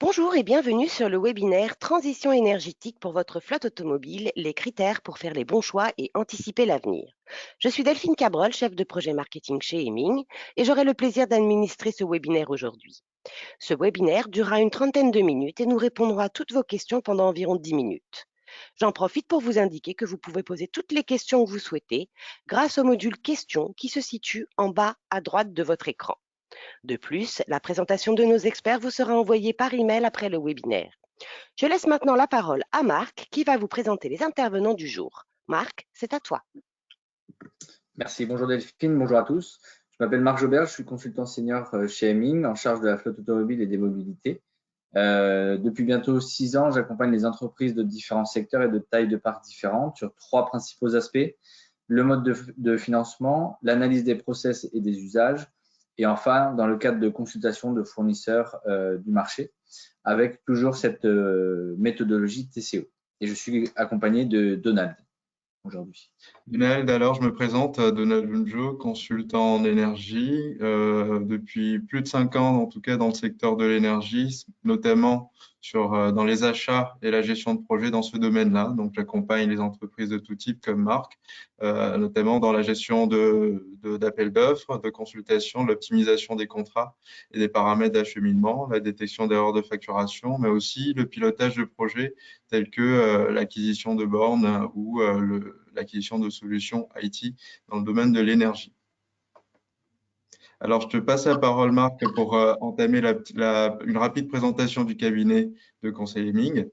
Bonjour et bienvenue sur le webinaire Transition énergétique pour votre flotte automobile, les critères pour faire les bons choix et anticiper l'avenir. Je suis Delphine Cabrol, chef de projet marketing chez Hemming, et j'aurai le plaisir d'administrer ce webinaire aujourd'hui. Ce webinaire durera une trentaine de minutes et nous répondrons à toutes vos questions pendant environ 10 minutes. J'en profite pour vous indiquer que vous pouvez poser toutes les questions que vous souhaitez grâce au module questions qui se situe en bas à droite de votre écran. De plus, la présentation de nos experts vous sera envoyée par email après le webinaire. Je laisse maintenant la parole à Marc qui va vous présenter les intervenants du jour. Marc, c'est à toi. Merci, bonjour Delphine, bonjour à tous. Je m'appelle Marc Jobert, je suis consultant senior chez Hemming en charge de la flotte automobile et des mobilités. Depuis bientôt 6 ans, j'accompagne les entreprises de différents secteurs et de tailles de parts différentes sur 3 principaux aspects: le mode de financement, l'analyse des process et des usages, et enfin, dans le cadre de consultation de fournisseurs du marché, avec toujours cette méthodologie TCO. Et je suis accompagné de Donald aujourd'hui. Donald, alors je me présente, Donald Junjo, consultant en énergie, depuis plus de 5 ans, en tout cas dans le secteur de l'énergie, notamment dans les achats et la gestion de projets dans ce domaine-là. Donc j'accompagne les entreprises de tout type comme Marc, notamment dans la gestion d'appels d'offres, de consultation, de l'optimisation des contrats et des paramètres d'acheminement, la détection d'erreurs de facturation, mais aussi le pilotage de projets tels que l'acquisition de bornes ou l'acquisition de solutions IT dans le domaine de l'énergie. Alors, je te passe la parole, Marc, pour entamer une rapide présentation du cabinet de conseil Hemming.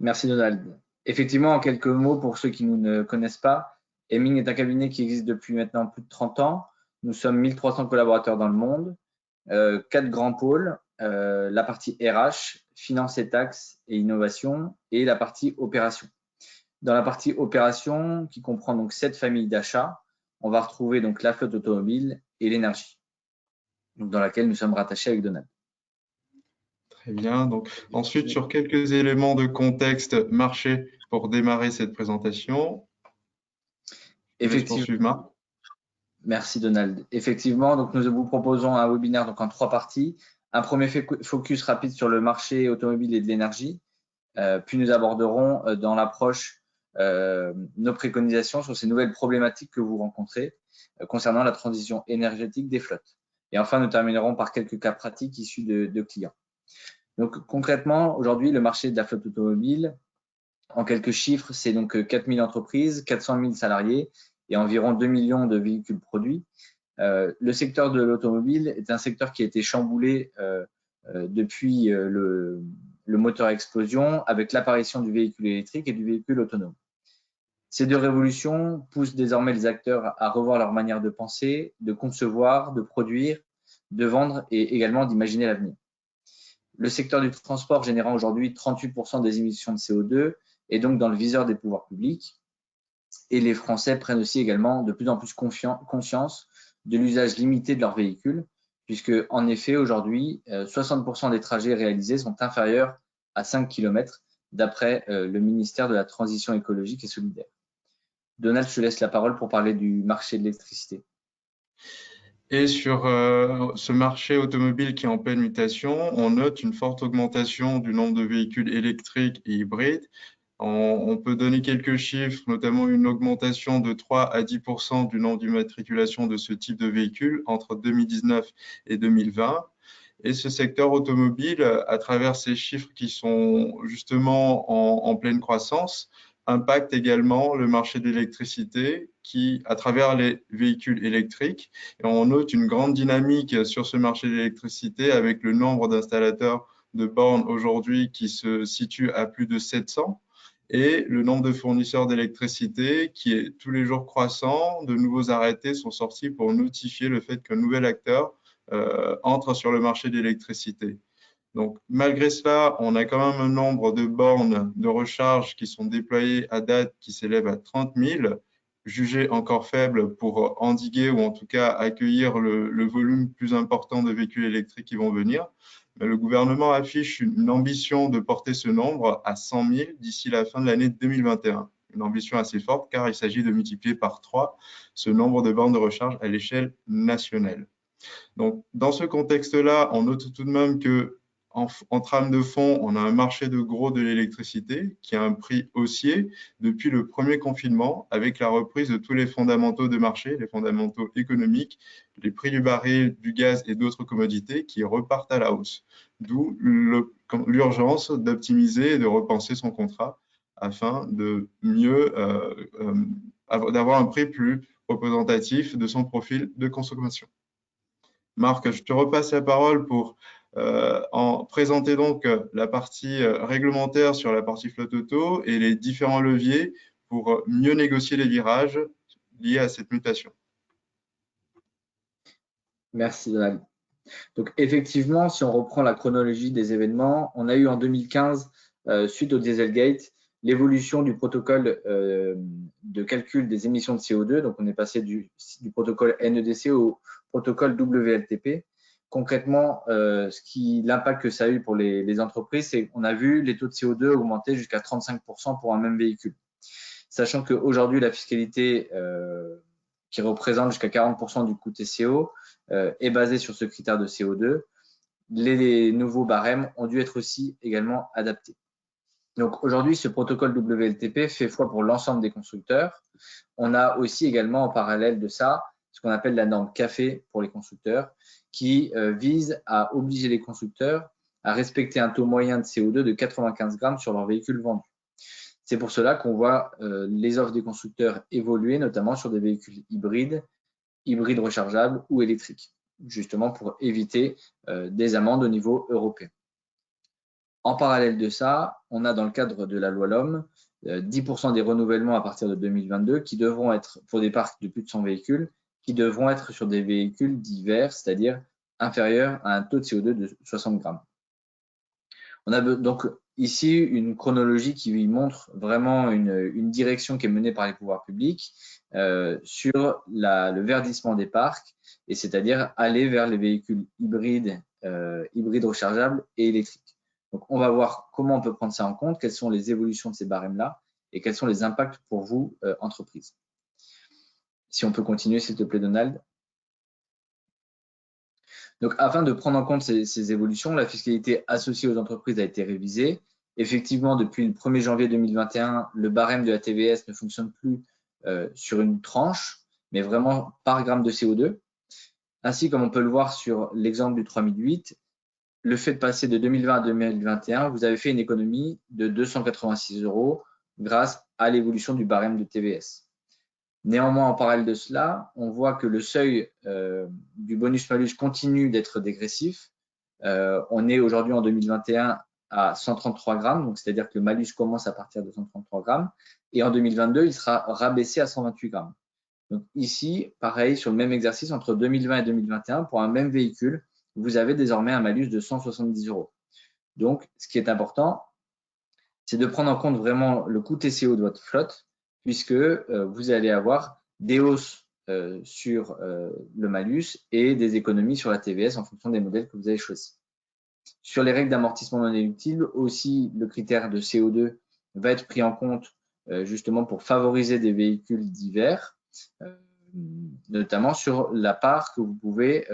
Merci, Donald. Effectivement, en quelques mots, pour ceux qui nous ne connaissent pas, Hemming est un cabinet qui existe depuis maintenant plus de 30 ans. Nous sommes 1300 collaborateurs dans le monde, 4 grands pôles, la partie RH, finance et taxes et innovation, et la partie opération. Dans la partie opération, qui comprend donc 7 familles d'achats, on va retrouver donc la flotte automobile et l'énergie, dans laquelle nous sommes rattachés avec Donald. Très bien. Donc, ensuite, sur quelques éléments de contexte marché pour démarrer cette présentation. Effectivement. Merci Donald. Effectivement, donc nous vous proposons un webinaire donc en 3 parties. Un premier focus rapide sur le marché automobile et de l'énergie. Puis nous aborderons dans l'approche nos préconisations sur ces nouvelles problématiques que vous rencontrez concernant la transition énergétique des flottes. Et enfin, nous terminerons par quelques cas pratiques issus de clients. Donc concrètement, aujourd'hui, le marché de la flotte automobile, en quelques chiffres, c'est donc 4000 entreprises, 400 000 salariés et environ 2 millions de véhicules produits. Le secteur de l'automobile est un secteur qui a été chamboulé depuis le moteur à explosion avec l'apparition du véhicule électrique et du véhicule autonome. Ces 2 révolutions poussent désormais les acteurs à revoir leur manière de penser, de concevoir, de produire, de vendre et également d'imaginer l'avenir. Le secteur du transport générant aujourd'hui 38% des émissions de CO2 est donc dans le viseur des pouvoirs publics. Et les Français prennent aussi également de plus en plus conscience de l'usage limité de leurs véhicules, puisque en effet aujourd'hui 60% des trajets réalisés sont inférieurs à 5 km d'après le ministère de la Transition écologique et solidaire. Donald, je te laisse la parole pour parler du marché de l'électricité. Et sur ce marché automobile qui est en pleine mutation, on note une forte augmentation du nombre de véhicules électriques et hybrides. On peut donner quelques chiffres, notamment une augmentation de 3 à 10% du nombre d'immatriculations de ce type de véhicules entre 2019 et 2020. Et ce secteur automobile, à travers ces chiffres qui sont justement en pleine croissance, impacte également le marché de l'électricité qui, à travers les véhicules électriques, et on note une grande dynamique sur ce marché de l'électricité avec le nombre d'installateurs de bornes aujourd'hui qui se situe à plus de 700 et le nombre de fournisseurs d'électricité qui est tous les jours croissant. De nouveaux arrêtés sont sortis pour notifier le fait qu'un nouvel acteur entre sur le marché de l'électricité. Donc, malgré cela, on a quand même un nombre de bornes de recharge qui sont déployées à date qui s'élève à 30 000, jugé encore faible pour endiguer ou en tout cas accueillir le volume plus important de véhicules électriques qui vont venir. Mais le gouvernement affiche une ambition de porter ce nombre à 100 000 d'ici la fin de l'année 2021. Une ambition assez forte car il s'agit de multiplier par 3 ce nombre de bornes de recharge à l'échelle nationale. Donc, dans ce contexte-là, on note tout de même que en trame de fond, on a un marché de gros de l'électricité qui a un prix haussier depuis le premier confinement, avec la reprise de tous les fondamentaux de marché, les fondamentaux économiques, les prix du baril, du gaz et d'autres commodités qui repartent à la hausse. D'où l'urgence d'optimiser et de repenser son contrat afin de mieux d'avoir un prix plus représentatif de son profil de consommation. Marc, je te repasse la parole pour en présenter donc la partie réglementaire sur la partie flotte auto et les différents leviers pour mieux négocier les virages liés à cette mutation. Merci Donald. Donc effectivement, si on reprend la chronologie des événements, on a eu en 2015, suite au Dieselgate, l'évolution du protocole de calcul des émissions de CO2. Donc on est passé du protocole NEDC au protocole WLTP. Concrètement, l'impact que ça a eu pour les entreprises, c'est qu'on a vu les taux de CO2 augmenter jusqu'à 35% pour un même véhicule. Sachant qu'aujourd'hui, la fiscalité qui représente jusqu'à 40% du coût TCO est basée sur ce critère de CO2. Les nouveaux barèmes ont dû être aussi également adaptés. Donc aujourd'hui, ce protocole WLTP fait foi pour l'ensemble des constructeurs. On a aussi également en parallèle de ça ce qu'on appelle la norme CAFE pour les constructeurs, qui vise à obliger les constructeurs à respecter un taux moyen de CO2 de 95 grammes sur leurs véhicules vendus. C'est pour cela qu'on voit les offres des constructeurs évoluer, notamment sur des véhicules hybrides rechargeables ou électriques, justement pour éviter des amendes au niveau européen. En parallèle de ça, on a dans le cadre de la loi LOM 10% des renouvellements à partir de 2022 qui devront être pour des parcs de plus de 100 véhicules, qui devront être sur des véhicules divers, c'est-à-dire inférieurs à un taux de CO2 de 60 grammes. On a donc ici une chronologie qui montre vraiment une direction qui est menée par les pouvoirs publics sur le verdissement des parcs, et c'est-à-dire aller vers les véhicules hybrides rechargeables et électriques. Donc, on va voir comment on peut prendre ça en compte, quelles sont les évolutions de ces barèmes-là et quels sont les impacts pour vous, entreprise. Si on peut continuer, s'il te plaît, Donald. Donc, afin de prendre en compte ces évolutions, la fiscalité associée aux entreprises a été révisée. Effectivement, depuis le 1er janvier 2021, le barème de la TVS ne fonctionne plus sur une tranche, mais vraiment par gramme de CO2. Ainsi, comme on peut le voir sur l'exemple du 3008, le fait de passer de 2020 à 2021, vous avez fait une économie de 286 € grâce à l'évolution du barème de TVS. Néanmoins, en parallèle de cela, on voit que le seuil du bonus-malus continue d'être dégressif. On est aujourd'hui en 2021 à 133 grammes, donc c'est-à-dire que le malus commence à partir de 133 grammes, et en 2022, il sera rabaissé à 128 grammes. Donc ici, pareil, sur le même exercice, entre 2020 et 2021, pour un même véhicule, vous avez désormais un malus de 170 €. Donc, ce qui est important, c'est de prendre en compte vraiment le coût TCO de votre flotte, puisque vous allez avoir des hausses sur le malus et des économies sur la TVS en fonction des modèles que vous avez choisis. Sur les règles d'amortissement non éluctibles, aussi le critère de CO2 va être pris en compte justement pour favoriser des véhicules divers, notamment sur la part que vous pouvez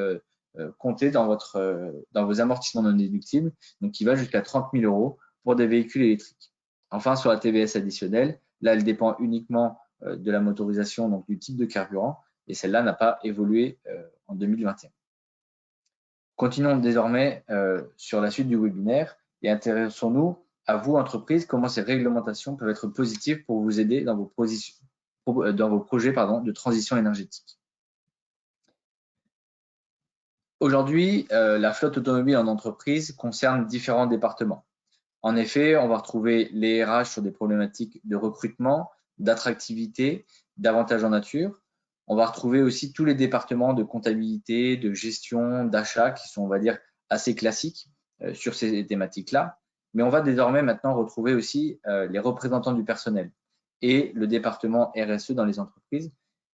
compter dans vos amortissements non déductibles, donc qui va jusqu'à 30 000 € pour des véhicules électriques. Enfin, sur la TVS additionnelle, là, elle dépend uniquement de la motorisation, donc du type de carburant, et celle-là n'a pas évolué en 2021. Continuons désormais sur la suite du webinaire et intéressons-nous à vous, entreprises, comment ces réglementations peuvent être positives pour vous aider dans vos projets de transition énergétique. Aujourd'hui, la flotte automobile en entreprise concerne différents départements. En effet, on va retrouver les RH sur des problématiques de recrutement, d'attractivité, d'avantages en nature. On va retrouver aussi tous les départements de comptabilité, de gestion, d'achat qui sont, on va dire, assez classiques sur ces thématiques-là. Mais on va désormais maintenant retrouver aussi les représentants du personnel et le département RSE dans les entreprises,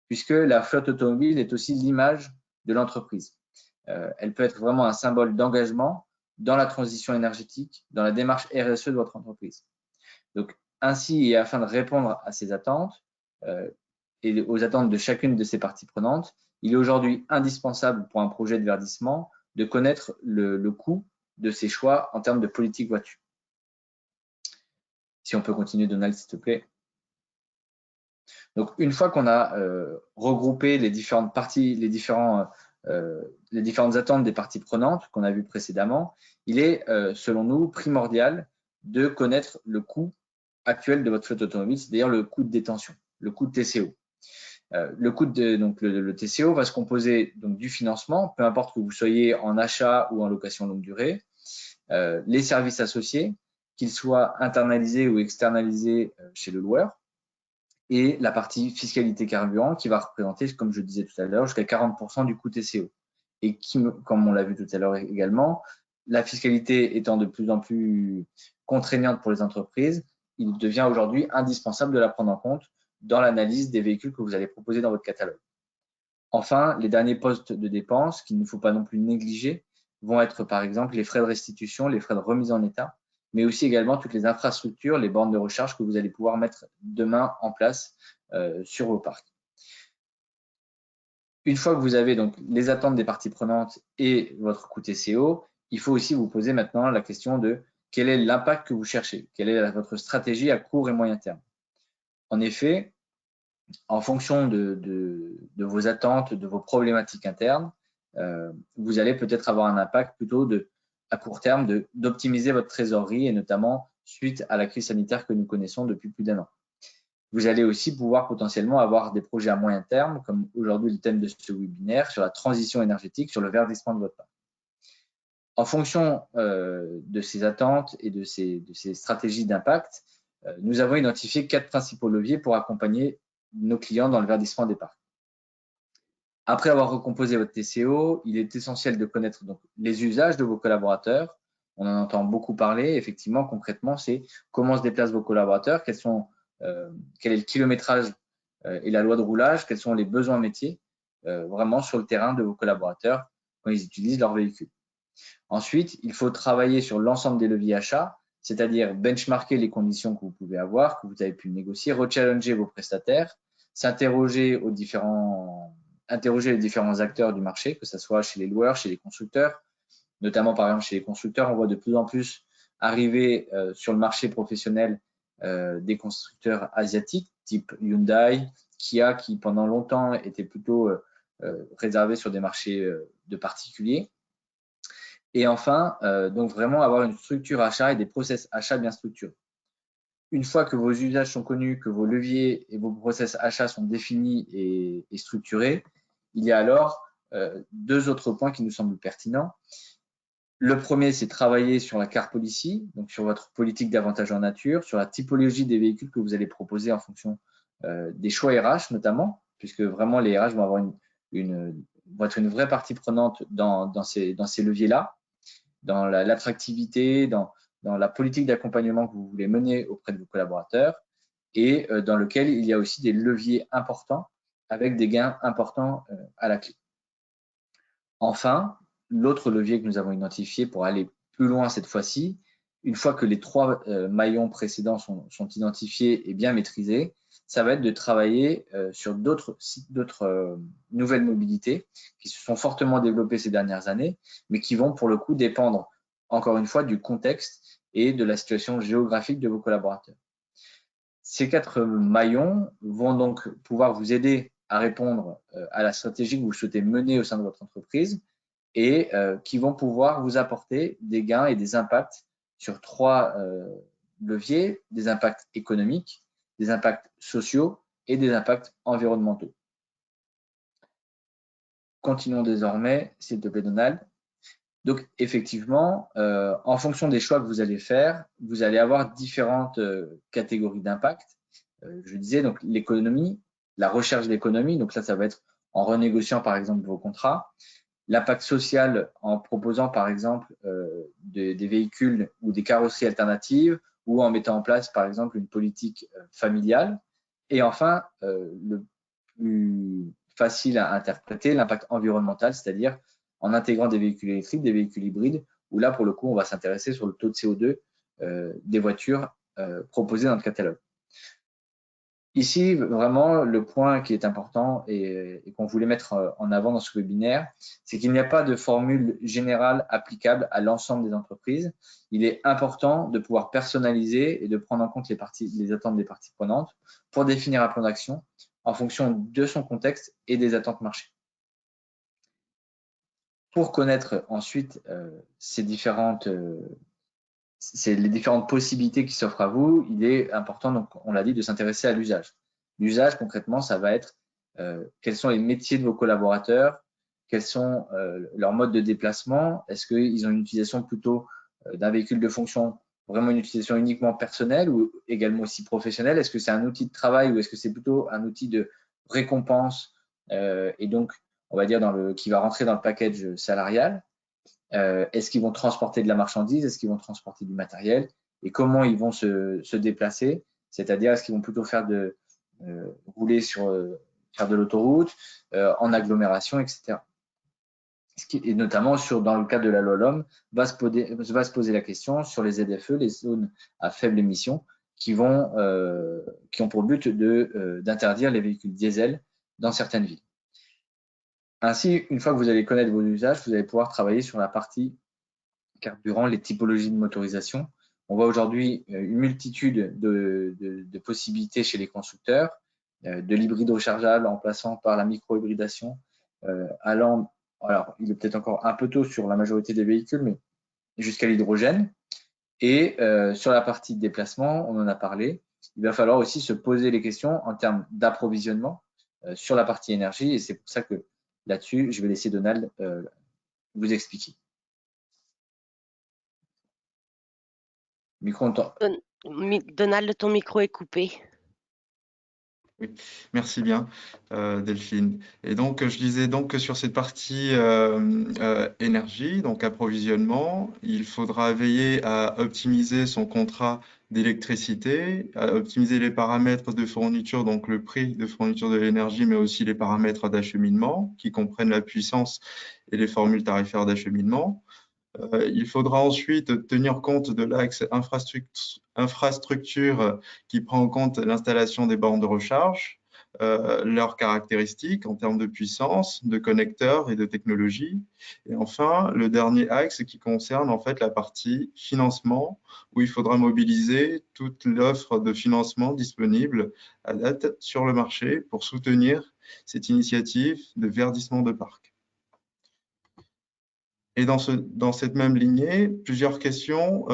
puisque la flotte automobile est aussi l'image de l'entreprise. Elle peut être vraiment un symbole d'engagement dans la transition énergétique, dans la démarche RSE de votre entreprise. Donc, ainsi, et afin de répondre à ces attentes et aux attentes de chacune de ces parties prenantes, il est aujourd'hui indispensable pour un projet de verdissement de connaître le coût de ses choix en termes de politique voiture. Si on peut continuer, Donald, s'il te plaît. Donc, une fois qu'on a regroupé les différentes parties, les différentes attentes des parties prenantes qu'on a vues précédemment, il est, selon nous, primordial de connaître le coût actuel de votre flotte automobile, c'est-à-dire le coût de détention, le coût de TCO. Le coût le TCO va se composer donc du financement, peu importe que vous soyez en achat ou en location longue durée, les services associés, qu'ils soient internalisés ou externalisés chez le loueur, et la partie fiscalité carburant qui va représenter, comme je disais tout à l'heure, jusqu'à 40% du coût TCO. Et qui, comme on l'a vu tout à l'heure également, la fiscalité étant de plus en plus contraignante pour les entreprises, il devient aujourd'hui indispensable de la prendre en compte dans l'analyse des véhicules que vous allez proposer dans votre catalogue. Enfin, les derniers postes de dépenses qu'il ne faut pas non plus négliger vont être par exemple les frais de restitution, les frais de remise en état, mais aussi également toutes les infrastructures, les bornes de recharge que vous allez pouvoir mettre demain en place sur vos parcs. Une fois que vous avez donc les attentes des parties prenantes et votre coût TCO, il faut aussi vous poser maintenant la question de quel est l'impact que vous cherchez, quelle est votre stratégie à court et moyen terme. En effet, en fonction de vos attentes, de vos problématiques internes, vous allez peut-être avoir un impact plutôt à court terme d'optimiser votre trésorerie et notamment suite à la crise sanitaire que nous connaissons depuis plus d'1 an. Vous allez aussi pouvoir potentiellement avoir des projets à moyen terme, comme aujourd'hui le thème de ce webinaire, sur la transition énergétique, sur le verdissement de votre parc. En fonction de ces attentes et de ces stratégies d'impact, nous avons identifié 4 principaux leviers pour accompagner nos clients dans le verdissement des parcs. Après avoir recomposé votre TCO, il est essentiel de connaître donc les usages de vos collaborateurs. On en entend beaucoup parler. Effectivement, concrètement, c'est comment se déplacent vos collaborateurs, quel est le kilométrage et la loi de roulage, quels sont les besoins métiers vraiment sur le terrain de vos collaborateurs quand ils utilisent leur véhicule. Ensuite, il faut travailler sur l'ensemble des leviers achats, c'est-à-dire benchmarker les conditions que vous pouvez avoir, que vous avez pu négocier, rechallenger vos prestataires, s'interroger interroger les différents acteurs du marché, que ce soit chez les loueurs, chez les constructeurs, notamment par exemple chez les constructeurs, on voit de plus en plus arriver sur le marché professionnel des constructeurs asiatiques, type Hyundai, Kia, qui pendant longtemps étaient plutôt réservés sur des marchés de particuliers. Et enfin, donc vraiment avoir une structure achat et des process achats bien structurés. Une fois que vos usages sont connus, que vos leviers et vos process achats sont définis et structurés, il y a alors 2 autres points qui nous semblent pertinents. Le premier, c'est travailler sur la car policy, donc sur votre politique d'avantage en nature, sur la typologie des véhicules que vous allez proposer en fonction des choix RH notamment, puisque vraiment les RH vont avoir vont être une vraie partie prenante dans ces leviers-là, dans l'attractivité, dans la politique d'accompagnement que vous voulez mener auprès de vos collaborateurs et dans lequel il y a aussi des leviers importants avec des gains importants à la clé. Enfin, l'autre levier que nous avons identifié pour aller plus loin cette fois-ci, une fois que les 3 maillons précédents sont identifiés et bien maîtrisés, ça va être de travailler sur d'autres nouvelles mobilités qui se sont fortement développées ces dernières années, mais qui vont pour le coup dépendre encore une fois du contexte et de la situation géographique de vos collaborateurs. Ces 4 maillons vont donc pouvoir vous aider à répondre à la stratégie que vous souhaitez mener au sein de votre entreprise et qui vont pouvoir vous apporter des gains et des impacts sur 3 leviers, des impacts économiques, des impacts sociaux et des impacts environnementaux. Continuons désormais, s'il te plaît, Donald. Donc, effectivement, en fonction des choix que vous allez faire, vous allez avoir différentes catégories d'impact. Je disais, donc, l'économie, la recherche d'économie, donc ça va être en renégociant, par exemple, vos contrats. L'impact social en proposant, par exemple, des véhicules ou des carrosseries alternatives ou en mettant en place, par exemple, une politique familiale. Et enfin, le plus facile à interpréter, l'impact environnemental, c'est-à-dire en intégrant des véhicules électriques, des véhicules hybrides, où là, pour le coup, on va s'intéresser sur le taux de CO2 des voitures proposées dans le catalogue. Ici, vraiment, le point qui est important et qu'on voulait mettre en avant dans ce webinaire, c'est qu'il n'y a pas de formule générale applicable à l'ensemble des entreprises. Il est important de pouvoir personnaliser et de prendre en compte les attentes des parties prenantes pour définir un plan d'action en fonction de son contexte et des attentes marché. Pour connaître ensuite les différentes possibilités qui s'offrent à vous, il est important, donc, on l'a dit, de s'intéresser à l'usage. L'usage, concrètement, ça va être quels sont les métiers de vos collaborateurs, quels sont leurs modes de déplacement, est-ce qu'ils ont une utilisation plutôt d'un véhicule de fonction, vraiment une utilisation uniquement personnelle ou également aussi professionnelle, est-ce que c'est un outil de travail ou est-ce que c'est plutôt un outil de récompense et donc, on va dire, qui va rentrer dans le package salarial. Est-ce qu'ils vont transporter de la marchandise? Est-ce qu'ils vont transporter du matériel? Et comment ils vont se déplacer? C'est-à-dire, est-ce qu'ils vont plutôt rouler faire de l'autoroute, en agglomération, etc. Et notamment, dans le cadre de la loi LOM, va se poser la question sur les ZFE, les zones à faible émission, qui ont pour but d'interdire les véhicules diesel dans certaines villes. Ainsi, une fois que vous allez connaître vos usages, vous allez pouvoir travailler sur la partie carburant, les typologies de motorisation. On voit aujourd'hui une multitude de possibilités chez les constructeurs, de l'hybride rechargeable en passant par la micro-hybridation, alors il est peut-être encore un peu tôt sur la majorité des véhicules, mais jusqu'à l'hydrogène. Et sur la partie de déplacement, on en a parlé, il va falloir aussi se poser les questions en termes d'approvisionnement sur la partie énergie, et c'est pour ça que là-dessus, je vais laisser Donald vous expliquer. Donald, ton micro est coupé. Oui, merci bien, Delphine. Et donc, je disais donc que sur cette partie énergie, donc approvisionnement, il faudra veiller à optimiser son contrat d'électricité, à optimiser les paramètres de fourniture, donc le prix de fourniture de l'énergie, mais aussi les paramètres d'acheminement, qui comprennent la puissance et les formules tarifaires d'acheminement. Il faudra ensuite tenir compte de l'axe infrastructure qui prend en compte l'installation des bornes de recharge, leurs caractéristiques en termes de puissance, de connecteurs et de technologie. Et enfin, le dernier axe qui concerne en fait la partie financement, où il faudra mobiliser toute l'offre de financement disponible à date sur le marché pour soutenir cette initiative de verdissement de parc. Et dans cette même lignée, plusieurs questions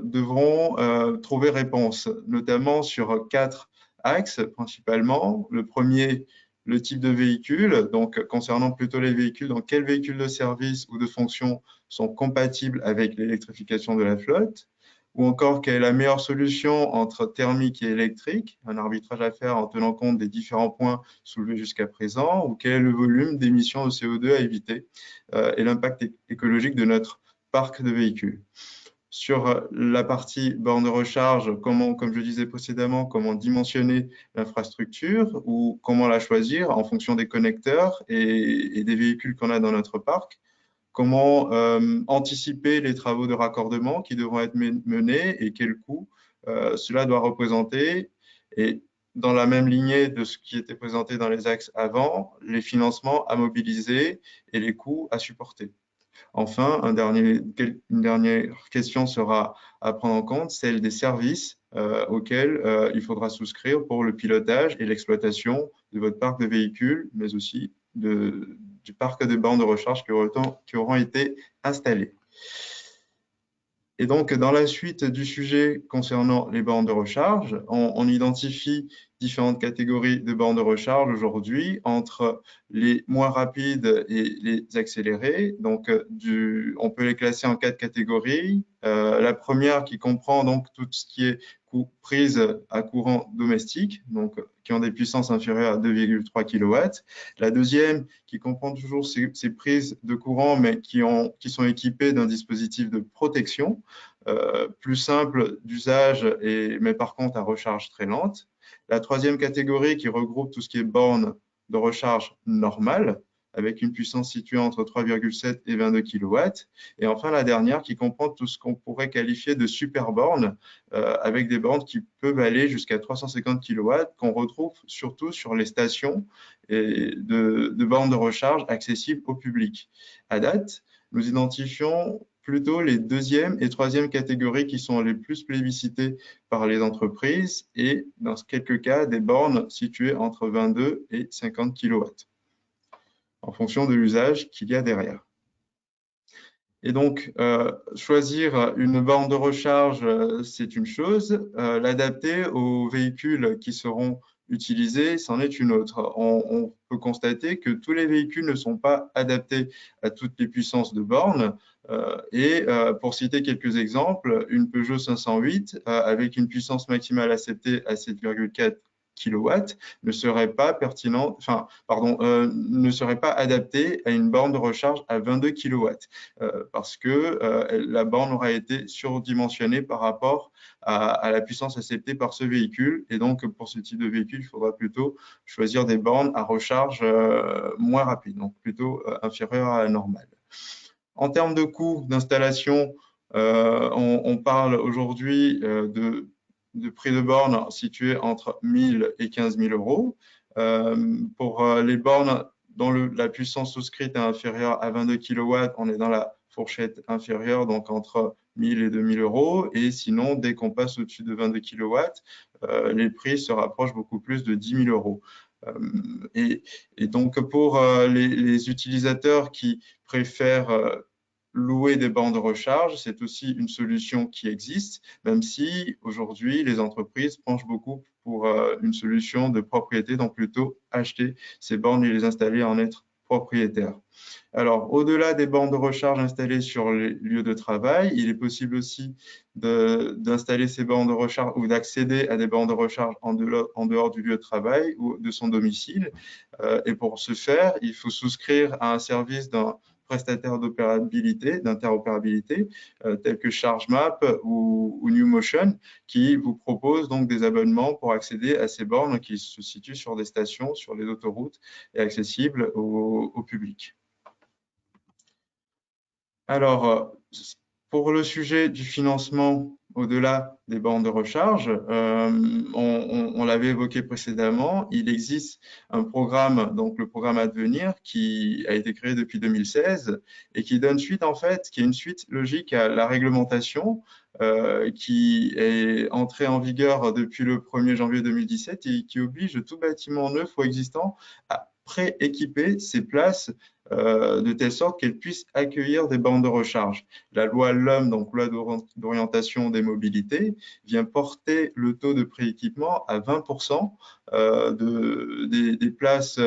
devront trouver réponse, notamment sur 4 axes principalement. Le premier, le type de véhicule, donc concernant plutôt les véhicules, donc quels véhicules de service ou de fonction sont compatibles avec l'électrification de la flotte, ou encore quelle est la meilleure solution entre thermique et électrique, un arbitrage à faire en tenant compte des différents points soulevés jusqu'à présent, ou quel est le volume d'émissions de CO2 à éviter et l'impact écologique de notre parc de véhicules. Sur la partie borne de recharge, comme je disais précédemment, comment dimensionner l'infrastructure ou comment la choisir en fonction des connecteurs et des véhicules qu'on a dans notre parc. Comment anticiper les travaux de raccordement qui devront être menés et quel coût cela doit représenter. Et dans la même lignée de ce qui était présenté dans les axes avant, les financements à mobiliser et les coûts à supporter. Enfin, une dernière question sera à prendre en compte, celle des services auxquels il faudra souscrire pour le pilotage et l'exploitation de votre parc de véhicules, mais aussi du parc de bornes de recharge qui auront été installées. Et donc, dans la suite du sujet concernant les bornes de recharge, on identifie différentes catégories de bornes de recharge aujourd'hui entre les moins rapides et les accélérés. Donc, on peut les classer en 4 catégories. La première qui comprend donc tout ce qui est prise à courant domestique, donc qui ont des puissances inférieures à 2,3 kW. La deuxième qui comprend toujours ces prises de courant, mais qui sont équipées d'un dispositif de protection, plus simple d'usage, mais par contre à recharge très lente. La troisième catégorie qui regroupe tout ce qui est bornes de recharge normale, avec une puissance située entre 3,7 et 22 kW. Et enfin, la dernière qui comprend tout ce qu'on pourrait qualifier de super bornes, avec des bornes qui peuvent aller jusqu'à 350 kW, qu'on retrouve surtout sur les stations et de bornes de recharge accessibles au public. À date, nous identifions plutôt les deuxième et troisième catégories qui sont les plus plébiscitées par les entreprises et dans quelques cas, des bornes situées entre 22 et 50 kW en fonction de l'usage qu'il y a derrière. Et donc, choisir une borne de recharge, c'est une chose. L'adapter aux véhicules qui seront utilisés, c'en est une autre. On peut constater que tous les véhicules ne sont pas adaptés à toutes les puissances de borne. Pour citer quelques exemples, une Peugeot 508 avec une puissance maximale acceptée à 7,4 kW ne serait pas pertinent, ne serait pas adapté à une borne de recharge à 22 kW parce que la borne aura été surdimensionnée par rapport à la puissance acceptée par ce véhicule. Et donc, pour ce type de véhicule, il faudra plutôt choisir des bornes à recharge moins rapides, donc plutôt inférieures à la normale. En termes de coût d'installation, on parle aujourd'hui de prix de borne situé entre 1 000 et 15 000 euros. Pour les bornes dont la puissance souscrite est inférieure à 22 kW, on est dans la fourchette inférieure, donc entre 1 000 et 2 000 euros. Et sinon, dès qu'on passe au-dessus de 22 kW, les prix se rapprochent beaucoup plus de 10 000 euros. Et donc, pour les utilisateurs qui préfèrent louer des bancs de recharge, c'est aussi une solution qui existe, même si aujourd'hui, les entreprises penchent beaucoup pour une solution de propriété, donc plutôt acheter ces bornes et les installer, en être propriétaire. Alors, au-delà des bornes de recharge installées sur les lieux de travail, il est possible aussi d'installer ces bornes de recharge ou d'accéder à des bornes de recharge en dehors du lieu de travail ou de son domicile. Et pour ce faire, il faut souscrire à un service d'un prestataire d'interopérabilité, tels que ChargeMap ou NewMotion, qui vous propose donc des abonnements pour accéder à ces bornes qui se situent sur des stations, sur les autoroutes et accessibles au public. Alors, pour le sujet du financement au-delà des bornes de recharge, on l'avait évoqué précédemment, il existe un programme, donc le programme Advenir, qui a été créé depuis 2016 et qui donne suite, en fait, qui est une suite logique à la réglementation qui est entrée en vigueur depuis le 1er janvier 2017 et qui oblige tout bâtiment neuf ou existant à pré-équiper ses places de telle sorte qu'elles puissent accueillir des bornes de recharge. La loi LOM, donc loi d'orientation des mobilités, vient porter le taux de prééquipement à 20% des places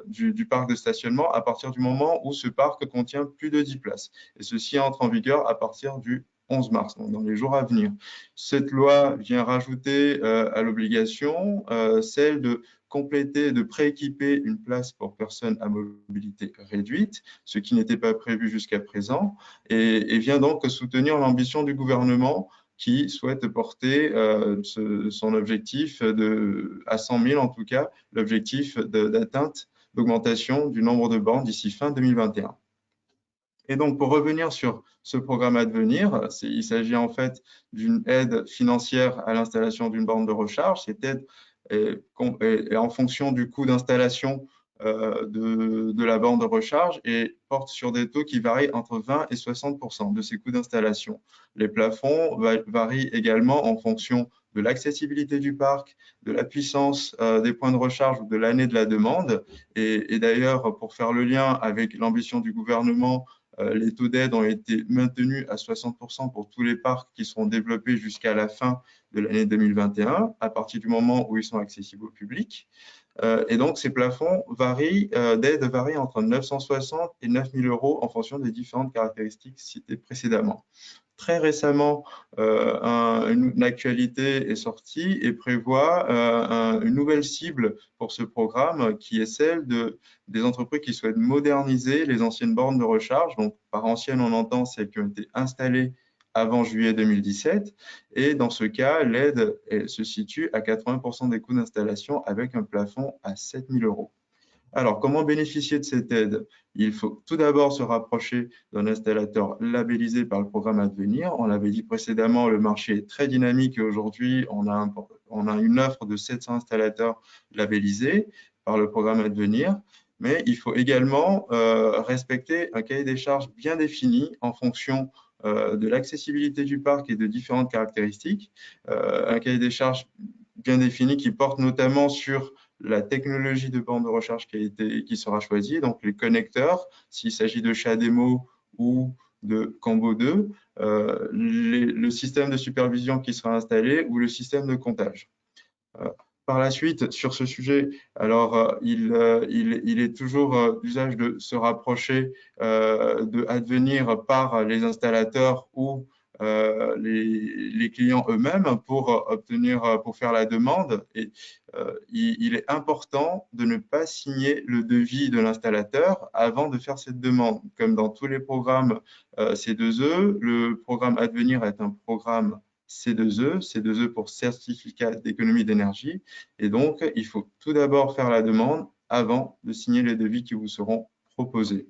du parc de stationnement à partir du moment où ce parc contient plus de 10 places. Et ceci entre en vigueur à partir du 11 mars, donc dans les jours à venir. Cette loi vient rajouter à l'obligation celle de compléter, de prééquiper une place pour personnes à mobilité réduite, ce qui n'était pas prévu jusqu'à présent, et vient donc soutenir l'ambition du gouvernement qui souhaite porter son objectif à 100 000, en tout cas, l'objectif d'atteinte d'augmentation du nombre de bornes d'ici fin 2021. Et donc, pour revenir sur ce programme Advenir, il s'agit en fait d'une aide financière à l'installation d'une borne de recharge. Cette aide est en fonction du coût d'installation de la borne de recharge et porte sur des taux qui varient entre 20 et 60% de ces coûts d'installation. Les plafonds varient également en fonction de l'accessibilité du parc, de la puissance des points de recharge ou de l'année de la demande. Et d'ailleurs, pour faire le lien avec l'ambition du gouvernement, les taux d'aide ont été maintenus à 60% pour tous les parcs qui seront développés jusqu'à la fin de l'année 2021, à partir du moment où ils sont accessibles au public. Et donc, ces plafonds d'aide varient entre 960 et 9 000 euros en fonction des différentes caractéristiques citées précédemment. Très récemment, une actualité est sortie et prévoit une nouvelle cible pour ce programme qui est celle des entreprises qui souhaitent moderniser les anciennes bornes de recharge. Donc, par anciennes, on entend celles qui ont été installées avant juillet 2017. Et dans ce cas, l'aide se situe à 80% des coûts d'installation avec un plafond à 7 000 euros. Alors, comment bénéficier de cette aide? Il faut tout d'abord se rapprocher d'un installateur labellisé par le programme Advenir. On l'avait dit précédemment, le marché est très dynamique et aujourd'hui, on a une offre de 700 installateurs labellisés par le programme Advenir. Mais il faut également respecter un cahier des charges bien défini en fonction de l'accessibilité du parc et de différentes caractéristiques. Un cahier des charges bien défini qui porte notamment sur la technologie de borne de recharge qui sera choisie, donc les connecteurs, s'il s'agit de CHAdeMO ou de Combo 2, le système de supervision qui sera installé ou le système de comptage. Par la suite, sur ce sujet, alors il est toujours d'usage de se rapprocher de Advenir par les installateurs ou les clients eux-mêmes pour faire la demande. Et il est important de ne pas signer le devis de l'installateur avant de faire cette demande. Comme dans tous les programmes C2E, le programme Advenir est un programme C2E pour certificat d'économie d'énergie. Et donc, il faut tout d'abord faire la demande avant de signer les devis qui vous seront proposés.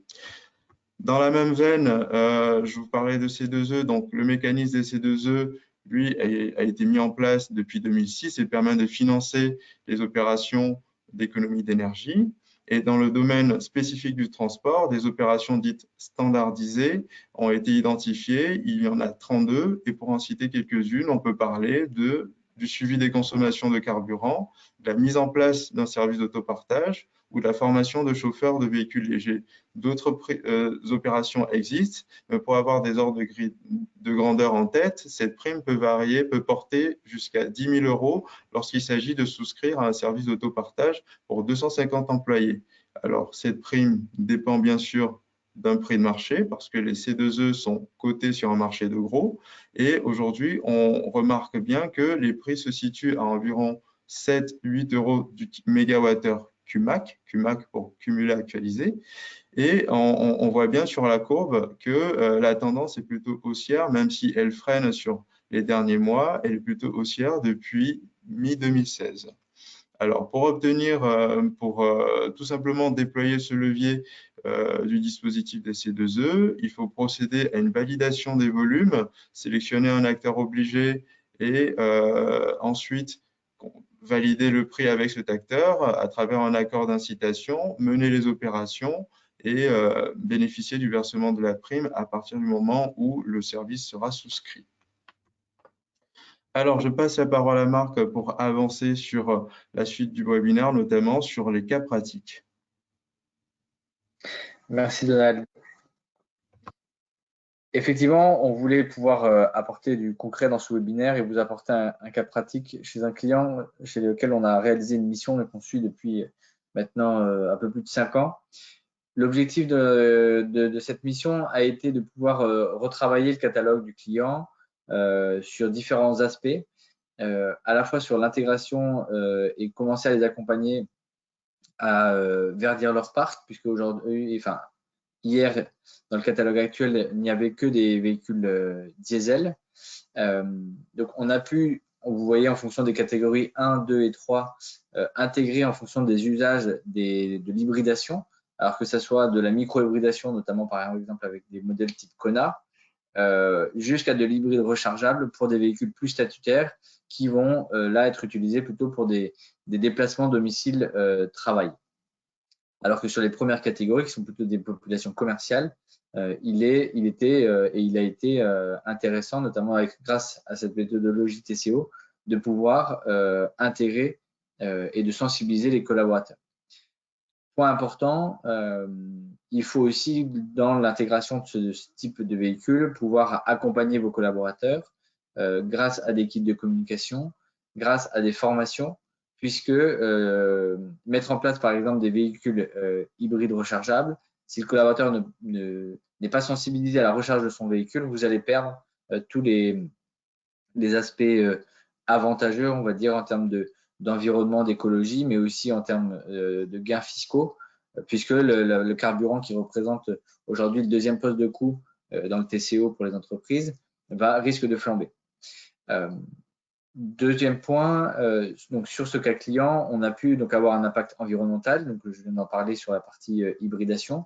Dans la même veine, je vous parlais de C2E, donc le mécanisme des C2E, lui, a été mis en place depuis 2006 et permet de financer les opérations d'économie d'énergie. Et dans le domaine spécifique du transport, des opérations dites standardisées ont été identifiées. Il y en a 32 et pour en citer quelques-unes, on peut parler du suivi des consommations de carburant, de la mise en place d'un service d'autopartage ou de la formation de chauffeurs de véhicules légers. D'autres opérations existent, mais pour avoir des ordres de grandeur en tête, cette prime peut varier, peut porter jusqu'à 10 000 € lorsqu'il s'agit de souscrire à un service d'autopartage pour 250 employés. Alors, cette prime dépend bien sûr d'un prix de marché parce que les C2E sont cotés sur un marché de gros. Et aujourd'hui, on remarque bien que les prix se situent à environ 7-8 € du mégawattheure QMAC pour cumulé actualisé. Et on voit bien sur la courbe que la tendance est plutôt haussière, même si elle freine sur les derniers mois, elle est plutôt haussière depuis mi-2016. Alors, pour obtenir, tout simplement déployer ce levier du dispositif des C2E, il faut procéder à une validation des volumes, sélectionner un acteur obligé et ensuite valider le prix avec cet acteur à travers un accord d'incitation, mener les opérations et bénéficier du versement de la prime à partir du moment où le service sera souscrit. Alors, je passe la parole à Marc pour avancer sur la suite du webinaire, notamment sur les cas pratiques. Merci Donald. Effectivement, on voulait pouvoir apporter du concret dans ce webinaire et vous apporter un cas pratique chez un client chez lequel on a réalisé une mission et qu'on suit depuis maintenant un peu plus de 5 ans. L'objectif de cette mission a été de pouvoir retravailler le catalogue du client sur différents aspects, à la fois sur l'intégration et commencer à les accompagner à verdir leur parc, puisque aujourd'hui, enfin, hier, dans le catalogue actuel, il n'y avait que des véhicules diesel. Donc, on a pu, vous voyez, en fonction des catégories 1, 2 et 3, intégrer en fonction des usages de l'hybridation, alors que ce soit de la micro-hybridation, notamment par exemple avec des modèles type Kona, jusqu'à de l'hybride rechargeable pour des véhicules plus statutaires qui vont là être utilisés plutôt pour des déplacements domicile-travail. Alors que sur les premières catégories, qui sont plutôt des populations commerciales, il a été intéressant, notamment grâce à cette méthodologie TCO, de pouvoir intégrer et de sensibiliser les collaborateurs. Point important, il faut aussi, dans l'intégration de ce type de véhicule, pouvoir accompagner vos collaborateurs grâce à des kits de communication, grâce à des formations, puisque mettre en place, par exemple, des véhicules hybrides rechargeables, si le collaborateur n'est pas sensibilisé à la recharge de son véhicule, vous allez perdre tous les aspects avantageux, on va dire, en termes d'environnement, d'écologie, mais aussi en termes de gains fiscaux, puisque le carburant qui représente aujourd'hui le deuxième poste de coût dans le TCO pour les entreprises risque de flamber. Deuxième point, donc sur ce cas client, on a pu donc avoir un impact environnemental, donc je viens d'en parler sur la partie hybridation.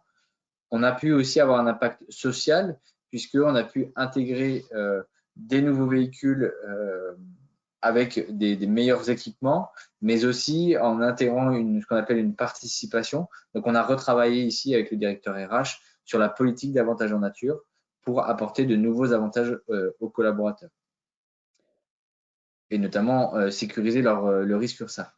On a pu aussi avoir un impact social, puisqu'on a pu intégrer des nouveaux véhicules avec des meilleurs équipements, mais aussi en intégrant ce qu'on appelle une participation. Donc, on a retravaillé ici avec le directeur RH sur la politique d'avantages en nature pour apporter de nouveaux avantages aux collaborateurs et notamment sécuriser le risque URSSAF.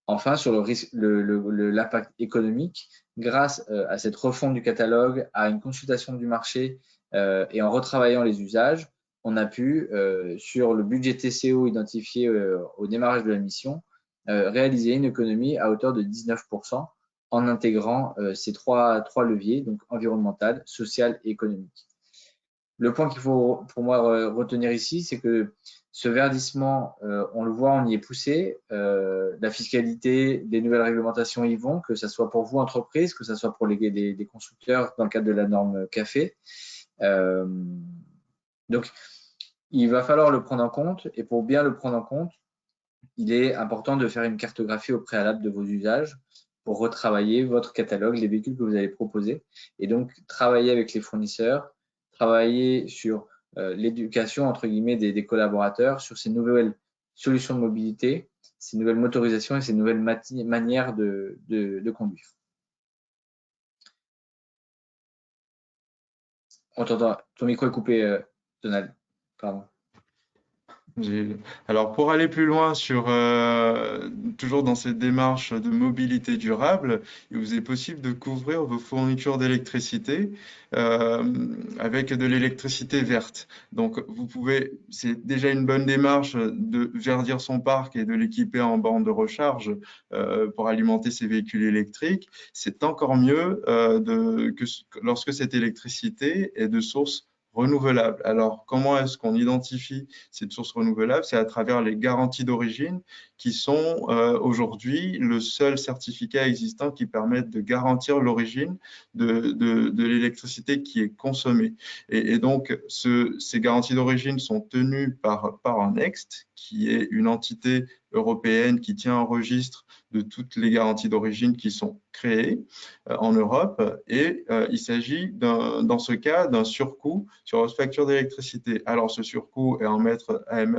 Enfin, sur l'impact économique, grâce à cette refonte du catalogue, à une consultation du marché et en retravaillant les usages, on a pu, sur le budget TCO identifié au démarrage de la mission, réaliser une économie à hauteur de 19% en intégrant ces trois leviers, donc environnemental, social et économique. Le point qu'il faut pour moi retenir ici, c'est que ce verdissement, on le voit, on y est poussé. La fiscalité, des nouvelles réglementations y vont, que ce soit pour vous, entreprise, que ce soit pour les constructeurs dans le cadre de la norme CAFE. Donc, il va falloir le prendre en compte. Et pour bien le prendre en compte, il est important de faire une cartographie au préalable de vos usages pour retravailler votre catalogue, les véhicules que vous allez proposer. Et donc, travailler avec les fournisseurs, travailler sur l'éducation, entre guillemets, des collaborateurs, sur ces nouvelles solutions de mobilité, ces nouvelles motorisations et ces nouvelles manières de conduire. On t'entend, ton micro est coupé, Donald. Pardon. Alors, pour aller plus loin sur toujours dans cette démarche de mobilité durable, il vous est possible de couvrir vos fournitures d'électricité avec de l'électricité verte. Donc, c'est déjà une bonne démarche de verdir son parc et de l'équiper en borne de recharge pour alimenter ses véhicules électriques. C'est encore mieux lorsque cette électricité est de source renouvelable. Alors, comment est-ce qu'on identifie cette source renouvelable? C'est à travers les garanties d'origine qui sont aujourd'hui le seul certificat existant qui permette de garantir l'origine de l'électricité qui est consommée. Et donc, ces garanties d'origine sont tenues par Next, qui est une entité européenne qui tient un registre de toutes les garanties d'origine qui sont créées en Europe. Et il s'agit, dans ce cas, d'un surcoût sur votre facture d'électricité. Alors, ce surcoût est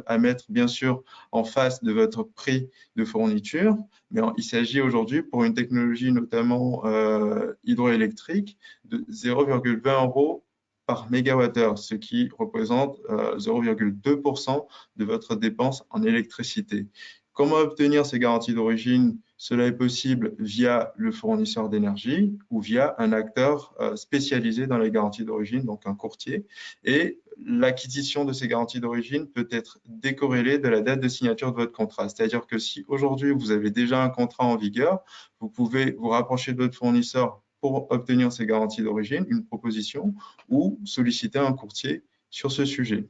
à mettre, bien sûr, en face de votre prix de fourniture, mais il s'agit aujourd'hui, pour une technologie notamment hydroélectrique, de 0,20 € par mégawattheure, ce qui représente 0,2% de votre dépense en électricité. Comment obtenir ces garanties d'origine? Cela est possible via le fournisseur d'énergie ou via un acteur spécialisé dans les garanties d'origine, donc un courtier. Et l'acquisition de ces garanties d'origine peut être décorrélée de la date de signature de votre contrat. C'est-à-dire que si aujourd'hui vous avez déjà un contrat en vigueur, vous pouvez vous rapprocher de votre fournisseur pour obtenir ces garanties d'origine, une proposition, ou solliciter un courtier sur ce sujet.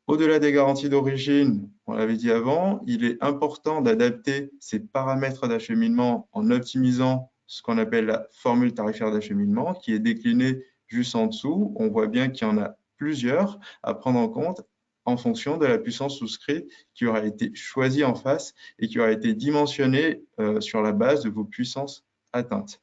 Au-delà des garanties d'origine, on l'avait dit avant, il est important d'adapter ces paramètres d'acheminement en optimisant ce qu'on appelle la formule tarifaire d'acheminement, qui est déclinée juste en dessous. On voit bien qu'il y en a plusieurs à prendre en compte en fonction de la puissance souscrite qui aura été choisie en face et qui aura été dimensionnée sur la base de vos puissances atteintes.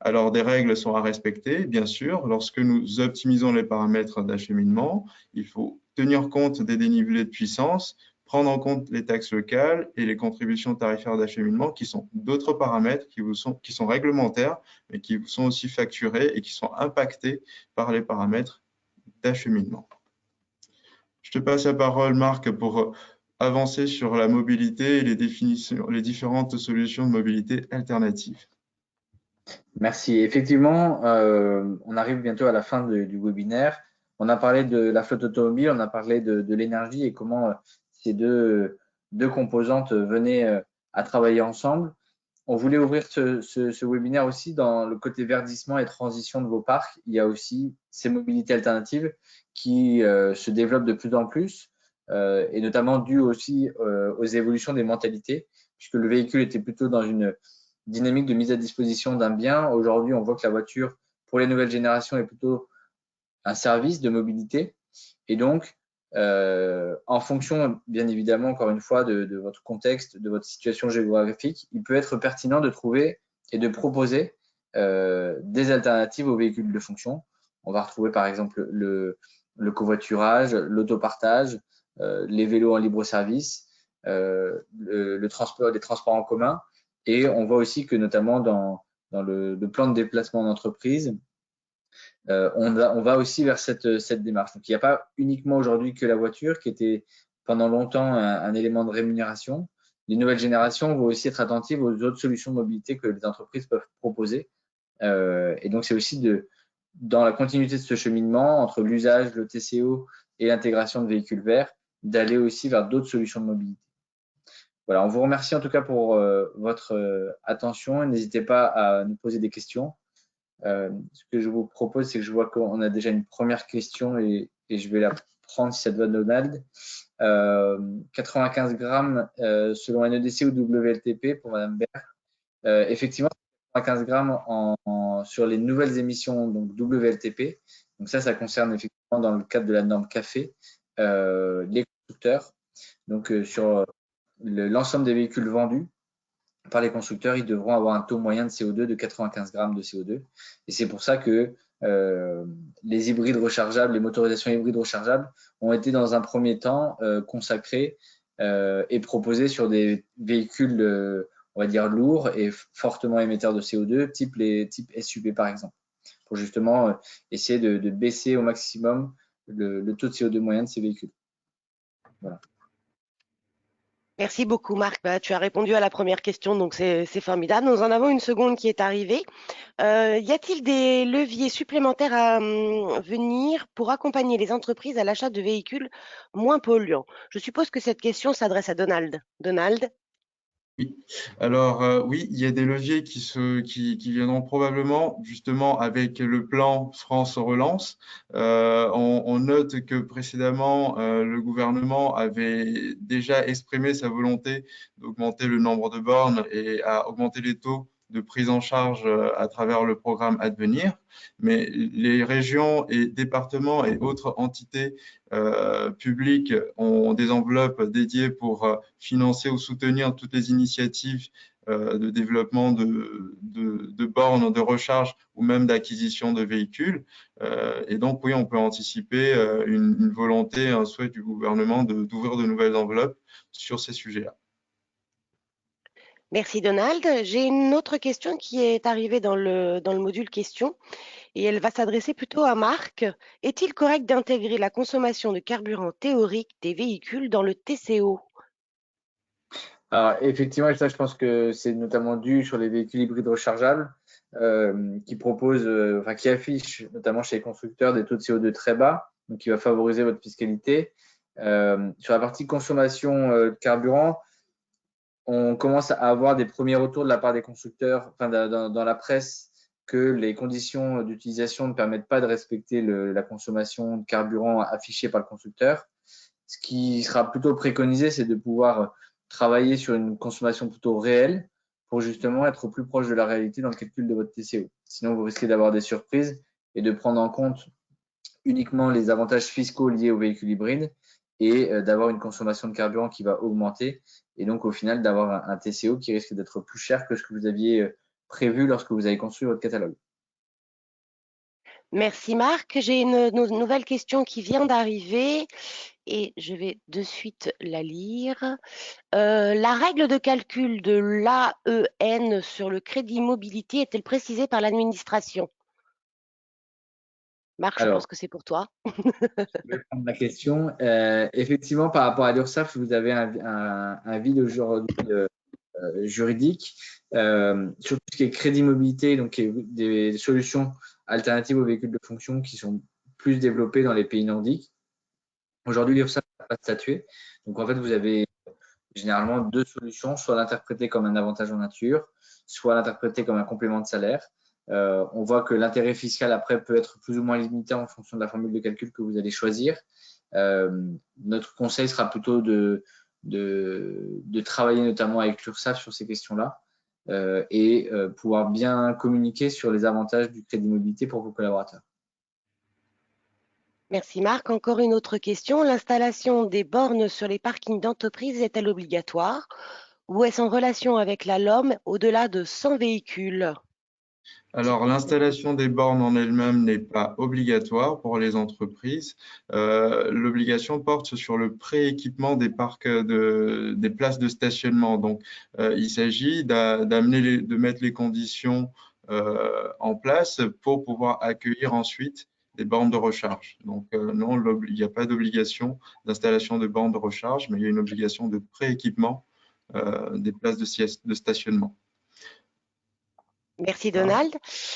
Alors, des règles sont à respecter, bien sûr. Lorsque nous optimisons les paramètres d'acheminement, il faut tenir compte des dénivelés de puissance, prendre en compte les taxes locales et les contributions tarifaires d'acheminement, qui sont d'autres paramètres qui sont réglementaires, mais qui vous sont aussi facturés et qui sont impactés par les paramètres d'acheminement. Je te passe la parole, Marc, pour avancer sur la mobilité et les différentes solutions de mobilité alternatives. Merci. Effectivement, on arrive bientôt à la fin du webinaire. On a parlé de la flotte automobile, on a parlé de l'énergie et comment ces deux composantes venaient à travailler ensemble. On voulait ouvrir ce webinaire aussi dans le côté verdissement et transition de vos parcs. Il y a aussi ces mobilités alternatives qui se développent de plus en plus et notamment dû aussi aux évolutions des mentalités, puisque le véhicule était plutôt dans une dynamique de mise à disposition d'un bien. Aujourd'hui, on voit que la voiture, pour les nouvelles générations, est plutôt un service de mobilité. Et donc, en fonction, bien évidemment, encore une fois, de votre contexte, de votre situation géographique, il peut être pertinent de trouver et de proposer des alternatives aux véhicules de fonction. On va retrouver par exemple le covoiturage, l'autopartage, les vélos en libre service, les transports en commun. Et on voit aussi que notamment dans le plan de déplacement d'entreprise, on va aussi vers cette démarche. Donc, il n'y a pas uniquement aujourd'hui que la voiture qui était pendant longtemps un élément de rémunération. Les nouvelles générations vont aussi être attentives aux autres solutions de mobilité que les entreprises peuvent proposer. Et donc, c'est aussi dans la continuité de ce cheminement entre l'usage, le TCO et l'intégration de véhicules verts, d'aller aussi vers d'autres solutions de mobilité. Voilà, on vous remercie en tout cas pour votre attention. N'hésitez pas à nous poser des questions. Ce que je vous propose, c'est que je vois qu'on a déjà une première question et je vais la prendre si ça te va, Donald. 95 grammes selon NEDC ou WLTP pour Madame Baird. Effectivement, 95 grammes sur les nouvelles émissions donc WLTP. Donc ça concerne effectivement dans le cadre de la norme CAFE les constructeurs. Donc sur l'ensemble des véhicules vendus par les constructeurs, ils devront avoir un taux moyen de CO2 de 95 grammes de CO2. Et c'est pour ça que les hybrides rechargeables, les motorisations hybrides rechargeables ont été dans un premier temps consacrées et proposées sur des véhicules, on va dire, lourds et fortement émetteurs de CO2, type SUV par exemple, pour justement essayer de baisser au maximum le taux de CO2 moyen de ces véhicules. Voilà. Merci beaucoup, Marc. Bah, tu as répondu à la première question, donc c'est formidable. Nous en avons une seconde qui est arrivée. Y a-t-il des leviers supplémentaires à venir pour accompagner les entreprises à l'achat de véhicules moins polluants? Je suppose que cette question s'adresse à Donald. Donald? Oui, alors oui, il y a des leviers qui viendront probablement justement avec le plan France Relance. On note que précédemment, le gouvernement avait déjà exprimé sa volonté d'augmenter le nombre de bornes et à augmenter les taux de prise en charge à travers le programme Advenir. Mais les régions et départements et autres entités publiques ont des enveloppes dédiées pour financer ou soutenir toutes les initiatives de développement de bornes de recharge ou même d'acquisition de véhicules. Et donc, oui, on peut anticiper une volonté, un souhait du gouvernement d'ouvrir de nouvelles enveloppes sur ces sujets-là. Merci, Donald. J'ai une autre question qui est arrivée dans le module questions et elle va s'adresser plutôt à Marc. Est-il correct d'intégrer la consommation de carburant théorique des véhicules dans le TCO? Alors, effectivement, ça, je pense que c'est notamment dû sur les véhicules hybrides rechargeables qui proposent, qui affichent notamment chez les constructeurs des taux de CO2 très bas, donc qui va favoriser votre fiscalité. Sur la partie consommation de carburant, on commence à avoir des premiers retours de la part des constructeurs, dans la presse, que les conditions d'utilisation ne permettent pas de respecter la consommation de carburant affichée par le constructeur. Ce qui sera plutôt préconisé, c'est de pouvoir travailler sur une consommation plutôt réelle pour justement être au plus proche de la réalité dans le calcul de votre TCO. Sinon, vous risquez d'avoir des surprises et de prendre en compte uniquement les avantages fiscaux liés aux véhicules hybrides et d'avoir une consommation de carburant qui va augmenter et donc au final d'avoir un TCO qui risque d'être plus cher que ce que vous aviez prévu lorsque vous avez construit votre catalogue. Merci, Marc. J'ai une nouvelle question qui vient d'arriver et je vais de suite la lire. La règle de calcul de l'AEN sur le crédit mobilité est-elle précisée par l'administration? Marc, je pense que c'est pour toi. Je vais prendre la question. Effectivement, par rapport à l'URSSAF, vous avez un vide aujourd'hui juridique sur tout ce qui est crédit mobilité, donc des solutions alternatives aux véhicules de fonction qui sont plus développées dans les pays nordiques. Aujourd'hui, l'URSSAF n'a pas statué. Donc, en fait, vous avez généralement deux solutions, soit l'interpréter comme un avantage en nature, soit l'interpréter comme un complément de salaire. On voit que l'intérêt fiscal après peut être plus ou moins limité en fonction de la formule de calcul que vous allez choisir. Notre conseil sera plutôt de travailler notamment avec l'URSSAF sur ces questions-là et pouvoir bien communiquer sur les avantages du crédit mobilité pour vos collaborateurs. Merci Marc. Encore une autre question. L'installation des bornes sur les parkings d'entreprise est-elle obligatoire ou est-ce en relation avec la LOM au-delà de 100 véhicules? Alors, l'installation des bornes en elle-même n'est pas obligatoire pour les entreprises. L'obligation porte sur le pré-équipement des parcs des places de stationnement. Donc, il s'agit de mettre les conditions en place pour pouvoir accueillir ensuite des bornes de recharge. Donc, non, il n'y a pas d'obligation d'installation de bornes de recharge, mais il y a une obligation de pré-équipement des places de stationnement. Merci Voilà. Donald.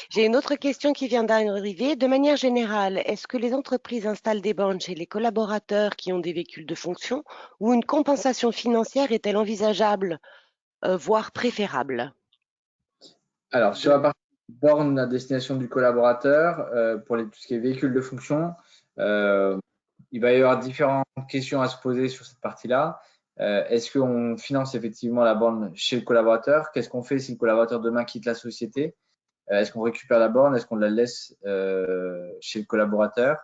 J'ai une autre question qui vient d'arriver. De manière générale, est-ce que les entreprises installent des bornes chez les collaborateurs qui ont des véhicules de fonction ou une compensation financière est-elle envisageable, voire préférable? Alors, sur la partie borne à destination du collaborateur, pour tout ce qui est véhicule de fonction, il va y avoir différentes questions à se poser sur cette partie-là. Est-ce qu'on finance effectivement la borne chez le collaborateur? Qu'est-ce qu'on fait si le collaborateur demain quitte la société? Est-ce qu'on récupère la borne? Est-ce qu'on la laisse chez le collaborateur?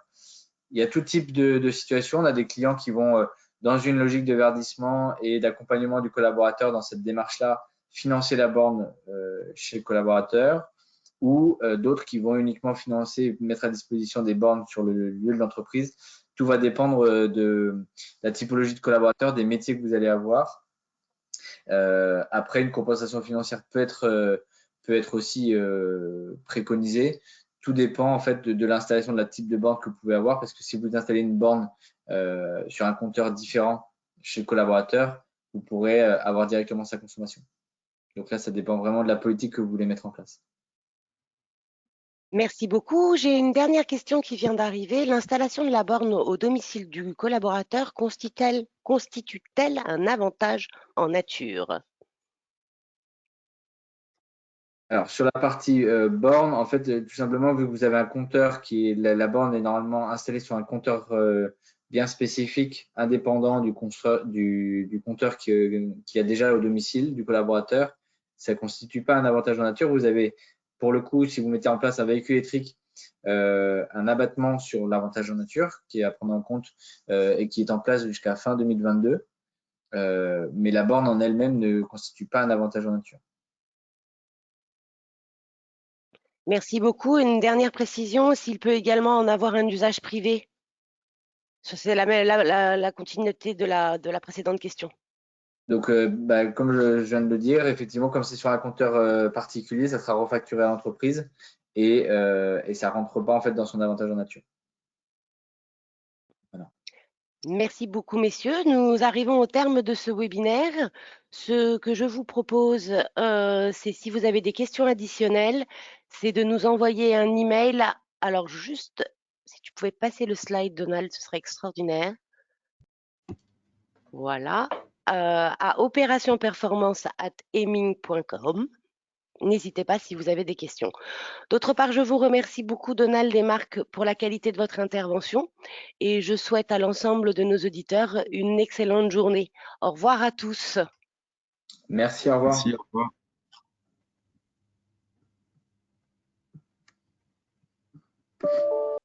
Il y a tout type de situations. On a des clients qui vont, dans une logique de verdissement et d'accompagnement du collaborateur dans cette démarche-là, financer la borne chez le collaborateur, ou d'autres qui vont uniquement financer, mettre à disposition des bornes sur le lieu de l'entreprise. Tout va dépendre de la typologie de collaborateur, des métiers que vous allez avoir. Après, une compensation financière peut être aussi préconisée. Tout dépend en fait de l'installation de la type de borne que vous pouvez avoir, parce que si vous installez une borne sur un compteur différent chez le collaborateur, vous pourrez avoir directement sa consommation. Donc là, ça dépend vraiment de la politique que vous voulez mettre en place. Merci beaucoup. J'ai une dernière question qui vient d'arriver. L'installation de la borne au domicile du collaborateur constitue-t-elle un avantage en nature? Alors, sur la partie borne, en fait, tout simplement, vu que vous avez un compteur la borne est normalement installée sur un compteur bien spécifique, indépendant du compteur qui a déjà au domicile du collaborateur, ça ne constitue pas un avantage en nature. Vous avez, pour le coup, si vous mettez en place un véhicule électrique, un abattement sur l'avantage en nature qui est à prendre en compte et qui est en place jusqu'à fin 2022. Mais la borne en elle-même ne constitue pas un avantage en nature. Merci beaucoup. Une dernière précision, s'il peut également en avoir un usage privé. C'est la continuité de la précédente question. Donc, comme je viens de le dire, effectivement, comme c'est sur un compteur particulier, ça sera refacturé à l'entreprise et ça ne rentre pas en fait dans son avantage en nature. Voilà. Merci beaucoup, messieurs. Nous arrivons au terme de ce webinaire. Ce que je vous propose, c'est si vous avez des questions additionnelles, c'est de nous envoyer un email. Alors, juste, si tu pouvais passer le slide, Donald, ce serait extraordinaire. Voilà. À opérationperformance@heming.com. N'hésitez pas si vous avez des questions. D'autre part, je vous remercie beaucoup, Donald et Marc, pour la qualité de votre intervention et je souhaite à l'ensemble de nos auditeurs une excellente journée. Au revoir à tous. Merci, au revoir. Merci, au revoir.